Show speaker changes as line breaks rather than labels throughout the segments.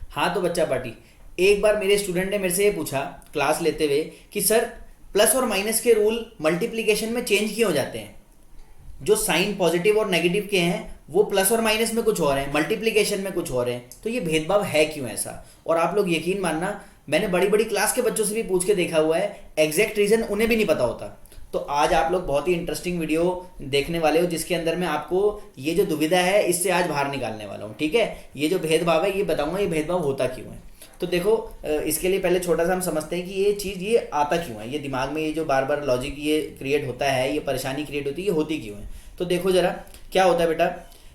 हाँ तो बच्चा पार्टी, एक बार मेरे स्टूडेंट ने मेरे से ये पूछा क्लास लेते हुए कि सर प्लस और माइनस के रूल मल्टीप्लिकेशन में चेंज क्यों हो जाते हैं? जो साइन पॉजिटिव और नेगेटिव के हैं वो प्लस और माइनस में कुछ और हैं, मल्टीप्लिकेशन में कुछ और हैं, तो ये भेदभाव है क्यों ऐसा? और आप लोग यकीन मानना, मैंने बड़ी बड़ी क्लास के बच्चों से भी पूछ के देखा हुआ है, एग्जैक्ट रीजन उन्हें भी नहीं पता होता। तो आज आप लोग बहुत ही इंटरेस्टिंग वीडियो देखने वाले हो जिसके अंदर मैं आपको ये जो दुविधा है इससे आज बाहर निकालने वाला हूँ। ठीक है, ये जो भेदभाव है ये बताऊंगा, ये भेदभाव होता क्यों है। तो देखो, इसके लिए पहले छोटा सा हम समझते हैं कि ये चीज़ ये आता क्यों है, ये दिमाग में ये जो बार बार लॉजिक ये क्रिएट होता है, ये परेशानी क्रिएट होती है, ये होती क्यों है। तो देखो जरा क्या होता है बेटा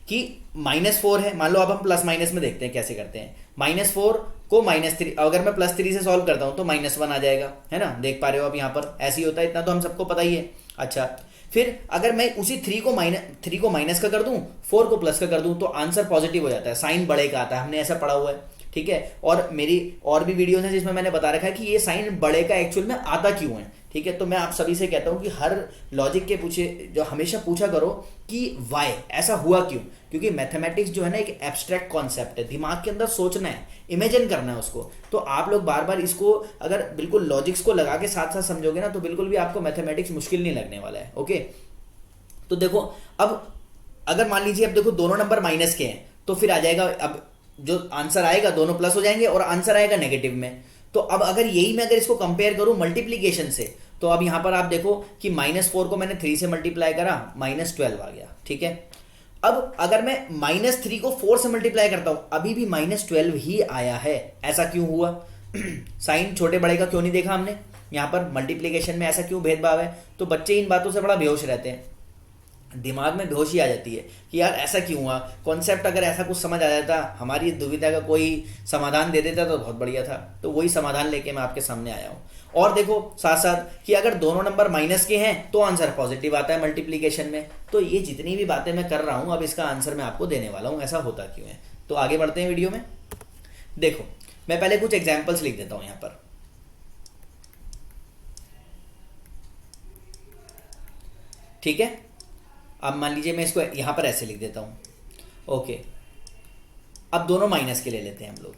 कि -4 है, मान लो अब हम प्लस माइनस में देखते हैं कैसे करते हैं। -4 को -3, अगर मैं +3 से सॉल्व करता हूँ तो -1 आ जाएगा, है ना, देख पा रहे हो आप यहाँ पर ऐसे ही होता है, इतना तो हम सबको पता ही है। अच्छा, फिर अगर मैं उसी 3 को माइनस का कर दूं, 4 को प्लस का कर दूं तो आंसर पॉजिटिव हो जाता है, साइन बड़े का आता है, हमने ऐसा पढ़ा हुआ है। ठीक है, और मेरी और भी वीडियोस हैं जिसमें मैंने बता रखा है कि ये साइन बड़े का एक्चुअल में आता क्यों है। ठीक है, तो मैं आप सभी से कहता हूं कि हर लॉजिक के पूछे जो हमेशा पूछा करो कि वाई ऐसा हुआ क्यों, क्योंकि मैथमेटिक्स जो है ना एक एब्स्ट्रैक्ट कॉन्सेप्ट है, दिमाग के अंदर सोचना है, इमेजिन करना है उसको। तो आप लोग बार बार इसको अगर बिल्कुल लॉजिक्स को लगा के साथ साथ समझोगे ना तो बिल्कुल भी आपको मैथमेटिक्स मुश्किल नहीं लगने वाला है। ओके, तो देखो अब अगर मान लीजिए अब देखो दोनों नंबर माइनस के हैं तो फिर आ जाएगा, अब जो आंसर आएगा दोनों प्लस हो जाएंगे और आंसर आएगा नेगेटिव में। तो अब अगर यही मैं अगर इसको कंपेयर करूं मल्टीप्लीकेशन से, तो अब यहां पर आप देखो कि -4 को मैंने 3 से मल्टीप्लाई करा, -12 आ गया। ठीक है, अब अगर मैं -3 को 4 से मल्टीप्लाई करता हूं अभी भी -12 ही आया है, ऐसा क्यों हुआ? साइन छोटे बड़े का क्यों नहीं देखा हमने यहां पर, मल्टीप्लीकेशन में ऐसा क्यों भेदभाव है? तो बच्चे इन बातों से बड़ा बेहोश रहते हैं, दिमाग में बेहोशी आ जाती है कि यार ऐसा क्यों हुआ। कॉन्सेप्ट अगर ऐसा कुछ समझ आ जाता, हमारी दुविधा का कोई समाधान दे देता तो बहुत बढ़िया था। तो वही समाधान लेके मैं आपके सामने आया हूँ। और देखो साथ साथ कि अगर दोनों नंबर माइनस के हैं तो आंसर पॉजिटिव आता है मल्टीप्लीकेशन में। तो ये जितनी भी बातें मैं कर रहा हूँ अब इसका आंसर मैं आपको देने वाला हूँ, ऐसा होता क्यों है। तो आगे बढ़ते हैं वीडियो में। देखो मैं पहले कुछ एग्जाम्पल्स लिख देता हूँ यहाँ पर। ठीक है, अब मान लीजिए मैं इसको यहां पर ऐसे लिख देता हूं। ओके, अब दोनों माइनस के ले लेते हैं हम लोग।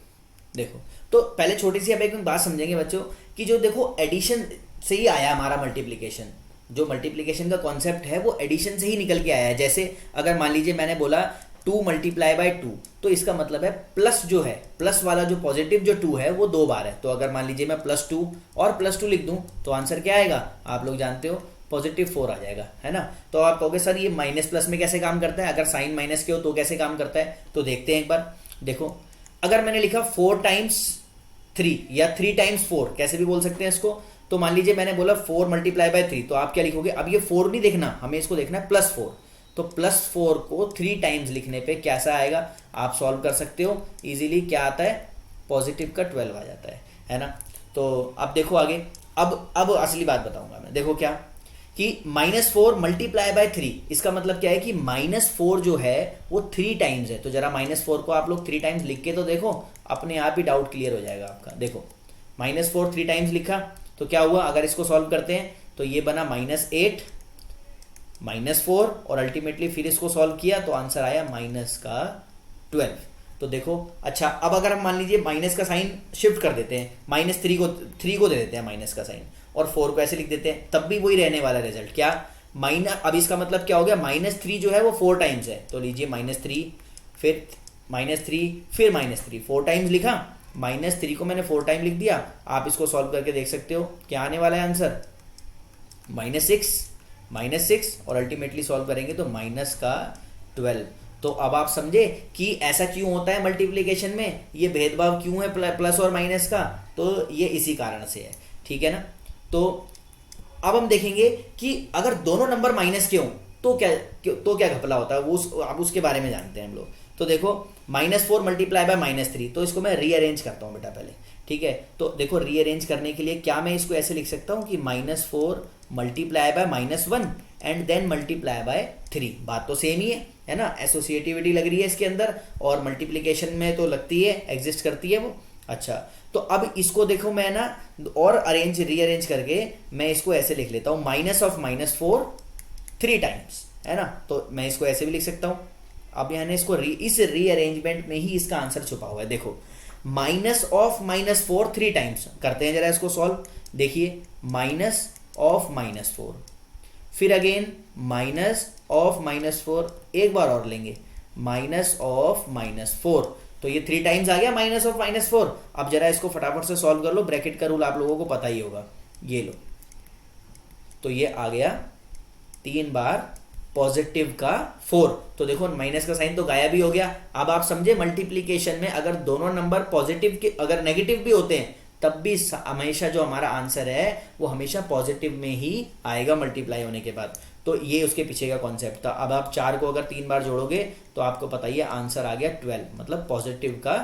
देखो तो पहले छोटी सी अब एक बात समझेंगे बच्चों कि जो देखो एडिशन से ही आया हमारा मल्टीप्लिकेशन, जो मल्टीप्लिकेशन का कॉन्सेप्ट है वो एडिशन से ही निकल के आया है। जैसे अगर मान लीजिए मैंने बोला 2 × 2 तो इसका मतलब है प्लस जो है, प्लस वाला जो पॉजिटिव जो 2 है वो 2 बार है। तो अगर मान लीजिए मैं +2 और +2 लिख दूं तो आंसर क्या आएगा, आप लोग जानते हो, +4 आ जाएगा, है ना। तो आप कहोगे सर ये माइनस प्लस में कैसे काम करता है, अगर साइन माइनस के हो तो कैसे काम करता है? तो देखते हैं एक बार। देखो अगर मैंने लिखा 4 × 3 या 3 × 4, कैसे भी बोल सकते हैं इसको। तो मान लीजिए मैंने बोला 4 × 3, तो आप क्या लिखोगे? अब ये 4 नहीं देखना, हमें इसको देखना है +4। तो +4 को 3 टाइम्स लिखने पे कैसा आएगा, आप सॉल्व कर सकते हो इजीली। क्या आता है, पॉजिटिव का 12 आ जाता है ना। तो अब देखो आगे, अब असली बात बताऊंगा मैं। देखो क्या कि -4 × 3, इसका मतलब क्या है कि -4 जो है वो 3 टाइम्स है। तो जरा -4 को आप लोग 3 टाइम्स लिख के तो देखो, अपने आप ही डाउट क्लियर हो जाएगा आपका। देखो -4 3 टाइम्स लिखा तो क्या हुआ, अगर इसको सॉल्व करते हैं तो ये बना -8 -4 और अल्टीमेटली फिर इसको सॉल्व किया तो आंसर आया -12। तो देखो अच्छा, अब अगर हम मान लीजिए माइनस का साइन शिफ्ट कर देते हैं, -3 को दे देते हैं माइनस का साइन और 4 को ऐसे लिख देते हैं, तब भी वही रहने वाला रिजल्ट। क्या माइनस, अब इसका मतलब क्या हो गया, -3 जो है वो 4 टाइम्स है। तो लीजिए -3 फिर -3 फिर -3, 4 टाइम्स लिखा, -3 को मैंने 4 टाइम लिख दिया। आप इसको सॉल्व करके देख सकते हो क्या आने वाला है आंसर, -6 और अल्टीमेटली सॉल्व करेंगे तो -12। तो अब आप समझे कि ऐसा क्यों होता है मल्टीप्लिकेशन में, ये भेदभाव क्यों है प्लस और माइनस का, तो ये इसी कारण से है। ठीक है ना। तो अब हम देखेंगे कि अगर दोनों नंबर माइनस के हों तो क्या घपला होता है, वो अब उसके बारे में जानते हैं हम लोग। तो देखो -4 × -3, तो इसको मैं रीअरेंज करता हूँ बेटा पहले। ठीक है, तो देखो रीअरेंज करने के लिए क्या मैं इसको ऐसे लिख सकता हूँ कि -4 × -1 एंड देन ×3। बात तो सेम ही है ना, एसोसिएटिविटी लग रही है इसके अंदर और मल्टीप्लिकेशन में तो लगती है, एग्जिस्ट करती है वो। अच्छा, तो अब इसको देखो मैं ना और रीअरेंज करके मैं इसको ऐसे लिख लेता हूँ, -4 3 टाइम्स, है ना। तो मैं इसको ऐसे भी लिख सकता हूँ। अब यानी इसको इस रीअरेंजमेंट में ही इसका आंसर छुपा हुआ है। देखो माइनस ऑफ -4 3 टाइम्स करते हैं जरा इसको सॉल्व। देखिए माइनस ऑफ -4, फिर अगेन माइनस ऑफ -4, एक बार और लेंगे माइनस ऑफ -4, तो ये 3 टाइम्स आ गया माइनस ऑफ -4। अब जरा इसको फटाफट से सॉल्व कर लो, ब्रैकेट का रूल आप लोगों को पता ही होगा, ये लो, तो ये आ गया 3 बार पॉजिटिव का 4। तो देखो माइनस का साइन तो गायब ही हो गया। अब आप समझे मल्टीप्लीकेशन में अगर दोनों नंबर पॉजिटिव के अगर नेगेटिव भी होते हैं तब भी हमेशा जो हमारा आंसर है वो हमेशा पॉजिटिव में ही आएगा मल्टीप्लाई होने के बाद। तो ये उसके पीछे का कॉन्सेप्ट था। अब आप 4 को अगर 3 बार जोड़ोगे तो आपको पता ही है आंसर आ गया 12, मतलब पॉजिटिव का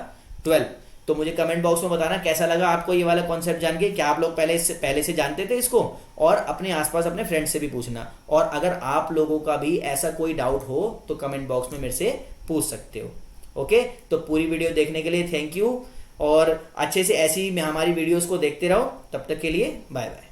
12। तो मुझे कमेंट बॉक्स में बताना कैसा लगा आपको ये वाला कॉन्सेप्ट जान के, क्या आप लोग पहले से जानते थे इसको, और अपने आसपास अपने फ्रेंड से भी पूछना। और अगर आप लोगों का भी ऐसा कोई डाउट हो तो कमेंट बॉक्स में मेरे से पूछ सकते हो। ओके, तो पूरी वीडियो देखने के लिए थैंक यू, और अच्छे से ऐसी हमारी वीडियोस को देखते रहो। तब तक के लिए बाय बाय।